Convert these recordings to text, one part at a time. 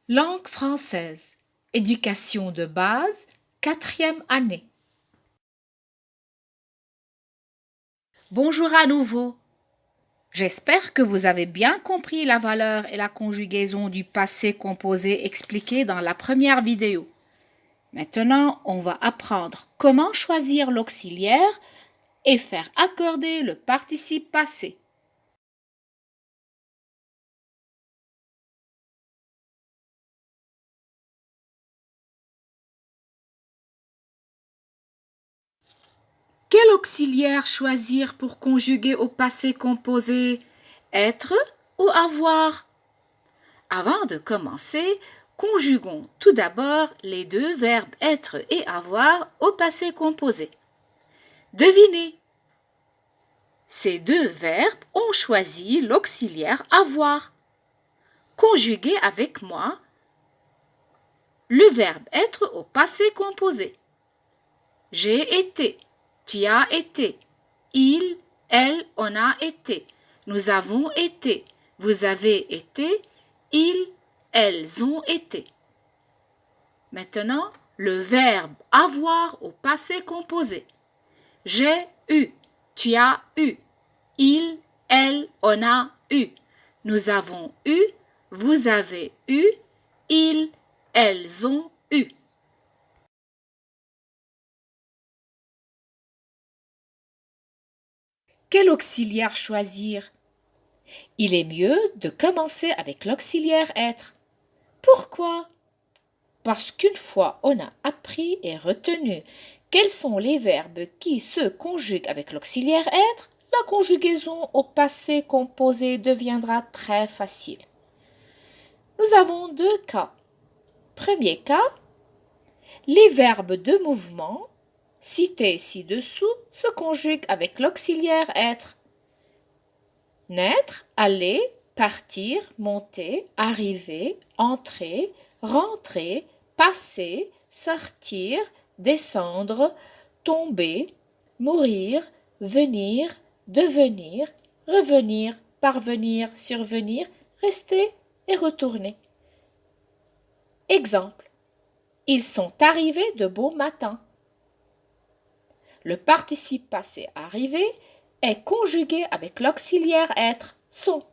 Langue française. Éducation de base, quatrième année. Bonjour à nouveau. J'espère que vous avez bien compris la valeur et la conjugaison du passé composé expliquées dans la première vidéo. Maintenant, on va apprendre comment choisir l'auxiliaire et faire accorder le participe passé. Quel auxiliaire choisir pour conjuguer au passé composé? Être ou avoir? Avant de commencer, conjuguons tout d'abord les deux verbes être et avoir au passé composé. Devinez. Ces deux verbes ont choisi l'auxiliaire avoir. Conjuguez avec moi le verbe être au passé composé. J'ai été, tu as été, il, elle, on a été, nous avons été, vous avez été, ils, elles ont été. Maintenant, le verbe avoir au passé composé. J'ai eu, tu as eu, il, elle, on a eu, nous avons eu, vous avez eu, ils, elles ont eu. Quel auxiliaire choisir? Il est mieux de commencer avec l'auxiliaire être. Pourquoi? Parce qu'une fois on a appris et retenu quels sont les verbes qui se conjuguent avec l'auxiliaire être, la conjugaison au passé composé deviendra très facile. Nous avons deux cas. Premier cas, les verbes de mouvement cités ci-dessous se conjuguent avec l'auxiliaire être. Naître, aller, partir, monter, arriver, entrer, rentrer, passer, sortir, descendre, tomber, mourir, venir, devenir, revenir, parvenir, survenir, rester et retourner. Exemple. Ils sont arrivés de beau matin. Le participe passé arrivé est conjugué avec l'auxiliaire être sont.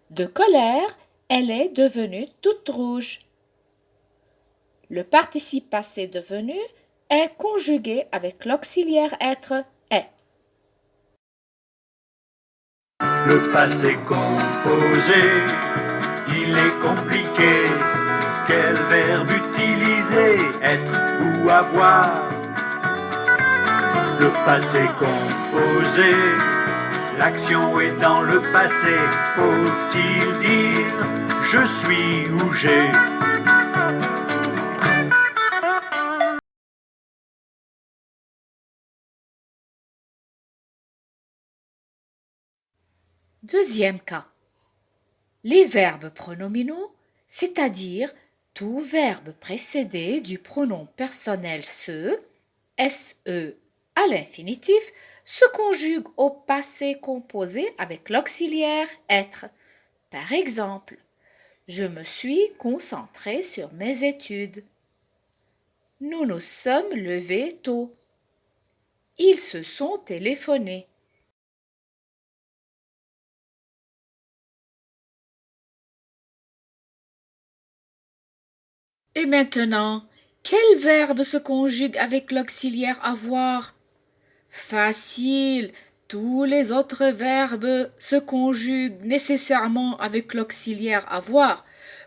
De colère, elle est devenue toute rouge. Le participe passé devenu est conjugué avec l'auxiliaire être est. Le passé composé, il est compliqué. Quel verbe utiliser, être ou avoir? Le passé composé, l'action est dans le passé. Faut-il dire je suis ou j'ai? Deuxième cas. Les verbes pronominaux, c'est-à-dire tout verbe précédé du pronom personnel se à l'infinitif, se conjugue au passé composé avec l'auxiliaire être. Par exemple, je me suis concentré sur mes études. Nous nous sommes levés tôt. Ils se sont téléphonés. Et maintenant, quel verbe se conjugue avec l'auxiliaire avoir? Facile, tous les autres verbes se conjuguent nécessairement avec l'auxiliaire avoir,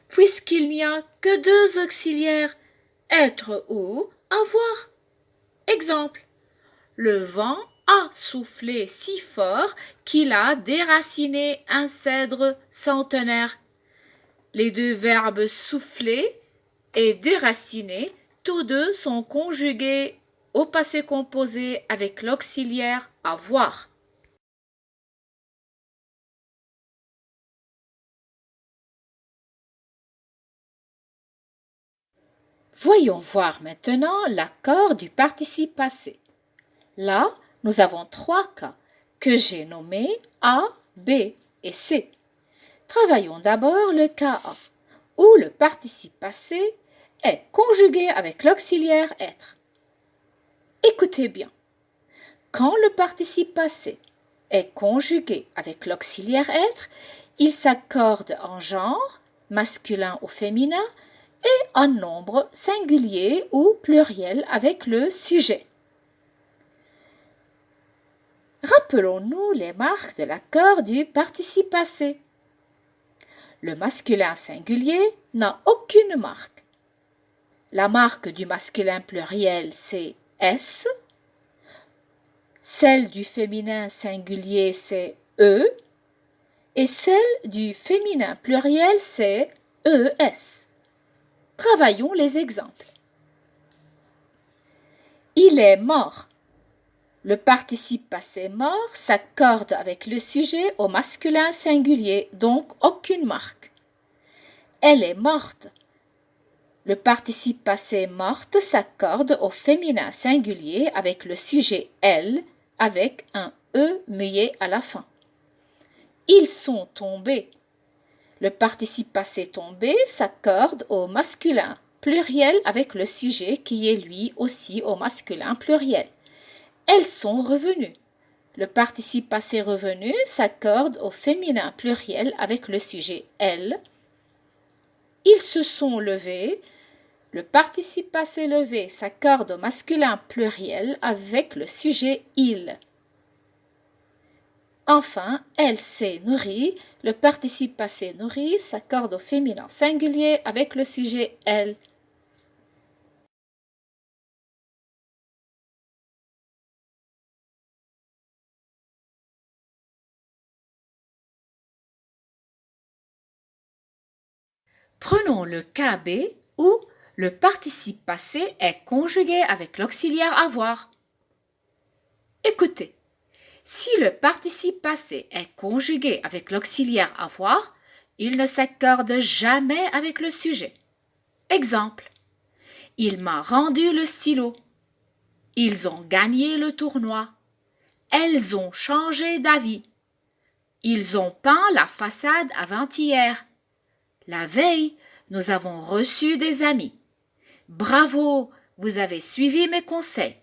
puisqu'il n'y a que deux auxiliaires, être ou avoir. Exemple, le vent a soufflé si fort qu'il a déraciné un cèdre centenaire. Les deux verbes souffler et déraciner, tous deux sont conjugués au passé composé avec l'auxiliaire avoir. Voyons voir maintenant l'accord du participe passé. Là, nous avons trois cas que j'ai nommés A, B et C. Travaillons d'abord le cas A, où le participe passé est conjugué avec l'auxiliaire être. Écoutez bien. Quand le participe passé est conjugué avec l'auxiliaire être, il s'accorde en genre, masculin ou féminin, et en nombre singulier ou pluriel avec le sujet. Rappelons-nous les marques de l'accord du participe passé. Le masculin singulier n'a aucune marque. La marque du masculin pluriel, c'est S. Celle du féminin singulier, c'est E. Et celle du féminin pluriel, c'est ES. Travaillons les exemples. Il est mort. Le participe passé mort s'accorde avec le sujet au masculin singulier, donc aucune marque. Elle est morte. Le participe passé morte s'accorde au féminin singulier avec le sujet elle, avec un E muet à la fin. Ils sont tombés. Le participe passé tombé s'accorde au masculin pluriel avec le sujet qui est lui aussi au masculin pluriel. Elles sont revenues. Le participe passé revenu s'accorde au féminin pluriel avec le sujet elles. Ils se sont levés. Le participe passé levé s'accorde au masculin pluriel avec le sujet il. Enfin, elle s'est nourrie. Le participe passé nourri s'accorde au féminin singulier avec le sujet elle. Prenons le cas B où le participe passé est conjugué avec l'auxiliaire avoir. Écoutez, si le participe passé est conjugué avec l'auxiliaire avoir, il ne s'accorde jamais avec le sujet. Exemple, il m'a rendu le stylo. Ils ont gagné le tournoi. Elles ont changé d'avis. Ils ont peint la façade avant-hier. La veille, nous avons reçu des amis. Bravo, vous avez suivi mes conseils.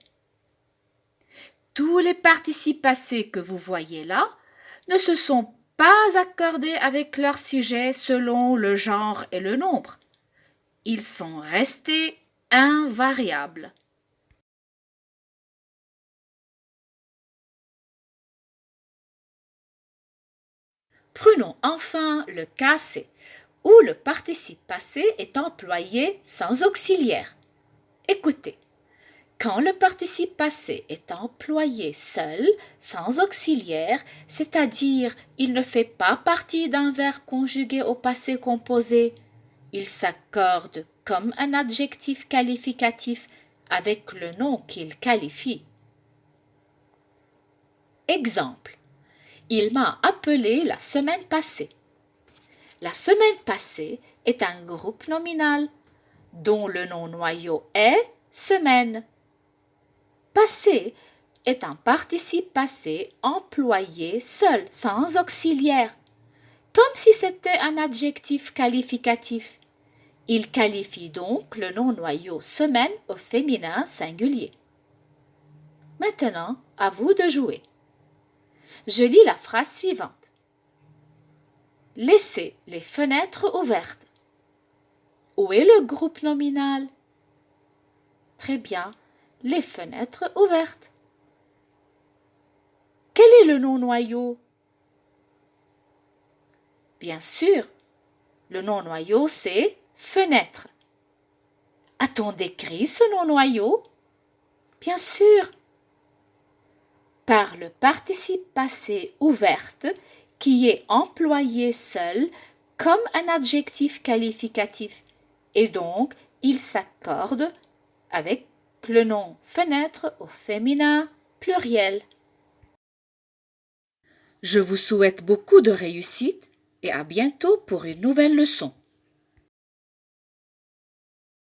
Tous les participes passés que vous voyez là ne se sont pas accordés avec leur sujet selon le genre et le nombre. Ils sont restés invariables. Prenons enfin le cas C, où le participe passé est employé sans auxiliaire. Écoutez, quand le participe passé est employé seul, sans auxiliaire, c'est-à-dire il ne fait pas partie d'un verbe conjugué au passé composé, il s'accorde comme un adjectif qualificatif avec le nom qu'il qualifie. Exemple. Il m'a appelé la semaine passée. La semaine passée est un groupe nominal dont le nom noyau est semaine. Passé est un participe passé employé seul, sans auxiliaire, comme si c'était un adjectif qualificatif. Il qualifie donc le nom noyau semaine au féminin singulier. Maintenant, à vous de jouer. Je lis la phrase suivante. Laissez les fenêtres ouvertes. Où est le groupe nominal? Très bien, les fenêtres ouvertes. Quel est le nom noyau? Bien sûr, le nom noyau c'est fenêtre. A-t-on décrit ce nom noyau? Bien sûr. Par le participe passé ouverte qui est employé seul comme un adjectif qualificatif et donc il s'accorde avec le nom fenêtre au féminin pluriel. Je vous souhaite beaucoup de réussite et à bientôt pour une nouvelle leçon.